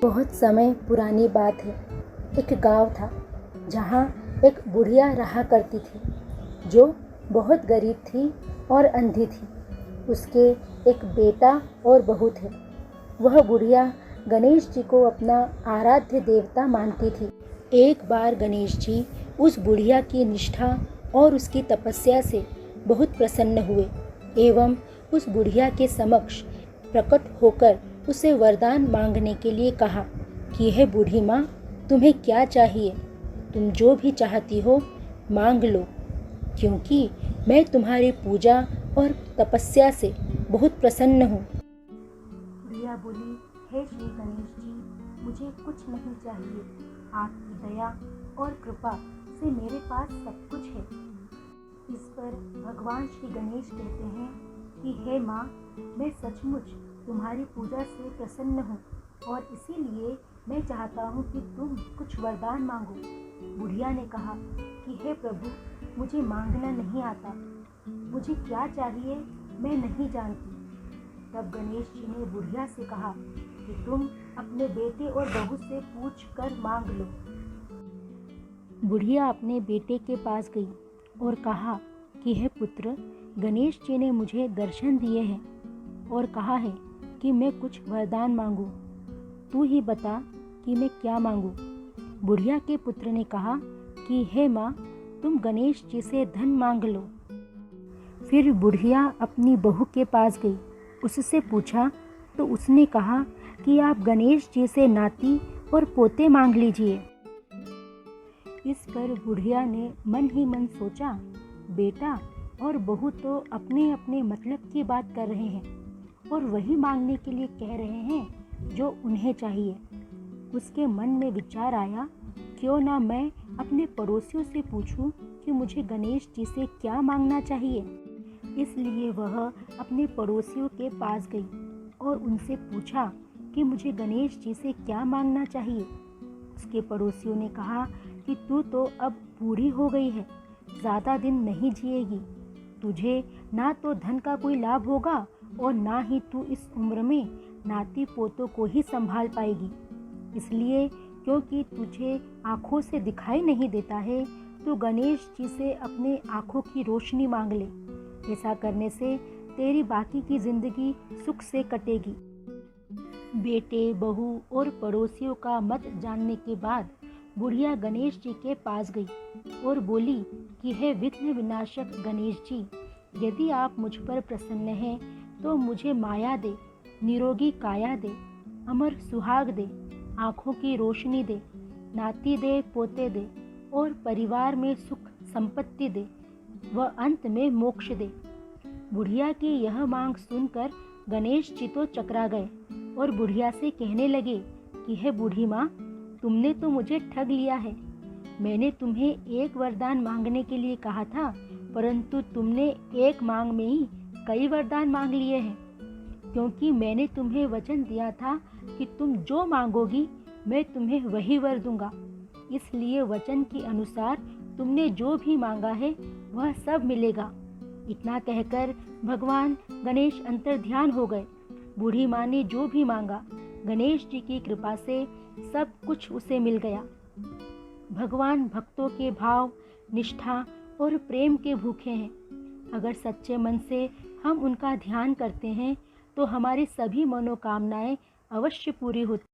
बहुत समय पुरानी बात है। एक गांव था जहां एक बुढ़िया रहा करती थी जो बहुत गरीब थी और अंधी थी। उसके एक बेटा और बहू थे। वह बुढ़िया गणेश जी को अपना आराध्य देवता मानती थी। एक बार गणेश जी उस बुढ़िया की निष्ठा और उसकी तपस्या से बहुत प्रसन्न हुए एवं उस बुढ़िया के समक्ष प्रकट होकर उसे वरदान मांगने के लिए कहा कि हे बूढ़ी माँ, तुम्हें क्या चाहिए? तुम जो भी चाहती हो मांग लो, क्योंकि मैं तुम्हारी पूजा और तपस्या से बहुत प्रसन्न हूँ। बुढ़िया बोली, हे श्री गणेश जी, मुझे कुछ नहीं चाहिए। आपकी दया और कृपा से मेरे पास सब कुछ है। इस पर भगवान श्री गणेश कहते हैं कि हे माँ, मैं सचमुच तुम्हारी पूजा से प्रसन्न हूँ और इसीलिए मैं चाहता हूँ कि तुम कुछ वरदान मांगो। बुढ़िया ने कहा कि हे प्रभु, मुझे मांगना नहीं आता, मुझे क्या चाहिए मैं नहीं जानती। तब गणेश जी ने बुढ़िया से कहा कि तुम अपने बेटे और बहू से पूछ कर मांग लो। बुढ़िया अपने बेटे के पास गई और कहा कि हे पुत्र, गणेश जी ने मुझे दर्शन दिए हैं और कहा है कि मैं कुछ वरदान मांगूं। तू ही बता कि मैं क्या मांगूं। बुढ़िया के पुत्र ने कहा कि हे माँ, तुम गणेश जी से धन मांग लो। फिर बुढ़िया अपनी बहू के पास गई, उससे पूछा तो उसने कहा कि आप गणेश जी से नाती और पोते मांग लीजिए। इस पर बुढ़िया ने मन ही मन सोचा, बेटा और बहू तो अपने अपने मतलब की बात कर रहे हैं और वही मांगने के लिए कह रहे हैं जो उन्हें चाहिए। उसके मन में विचार आया, क्यों ना मैं अपने पड़ोसियों से पूछूं कि मुझे गणेश जी से क्या मांगना चाहिए। इसलिए वह अपने पड़ोसियों के पास गई और उनसे पूछा कि मुझे गणेश जी से क्या मांगना चाहिए। उसके पड़ोसियों ने कहा कि तू तो अब बूढ़ी हो गई है, ज़्यादा दिन नहीं जिएगी, तुझे ना तो धन का कोई लाभ होगा और ना ही तू इस उम्र में नाती पोतों को ही संभाल पाएगी। इसलिए क्योंकि तुझे आँखों से दिखाई नहीं देता है, तो गणेश जी से अपने आँखों की रोशनी मांग ले। ऐसा करने से तेरी बाकी की जिंदगी सुख से कटेगी। बेटे, बहू और पड़ोसियों का मत जानने के बाद बुढ़िया गणेश जी के पास गई और बोली कि हे विघ्न विनाशक गणेश जी, यदि आप मुझ पर प्रसन्न हैं तो मुझे माया दे, निरोगी काया दे, अमर सुहाग दे, आँखों की रोशनी दे, नाती दे, पोते दे और परिवार में सुख संपत्ति दे व अंत में मोक्ष दे। बुढ़िया की यह मांग सुनकर गणेश जी तो चकरा गए और बुढ़िया से कहने लगे कि हे बूढ़ी माँ, तुमने तो मुझे ठग लिया है। मैंने तुम्हें एक वरदान मांगने के लिए कहा था, परंतु तुमने एक मांग में ही कई वरदान मांग लिए हैं, क्योंकि मैंने तुम्हें वचन दिया था कि तुम जो मांगोगी मैं तुम्हें वही वर दूंगा। इसलिए वचन के अनुसार तुमने जो भी मांगा है वह सब मिलेगा। इतना कहकर भगवान गणेश अंतर्ध्यान हो गए। बूढ़ी माँ ने जो भी मांगा, गणेश जी की कृपा से सब कुछ उसे मिल गया। भगवान भक्तों के भाव, निष्ठा और प्रेम के भूखे हैं। अगर सच्चे मन से हम उनका ध्यान करते हैं तो हमारी सभी मनोकामनाएं अवश्य पूरी होती।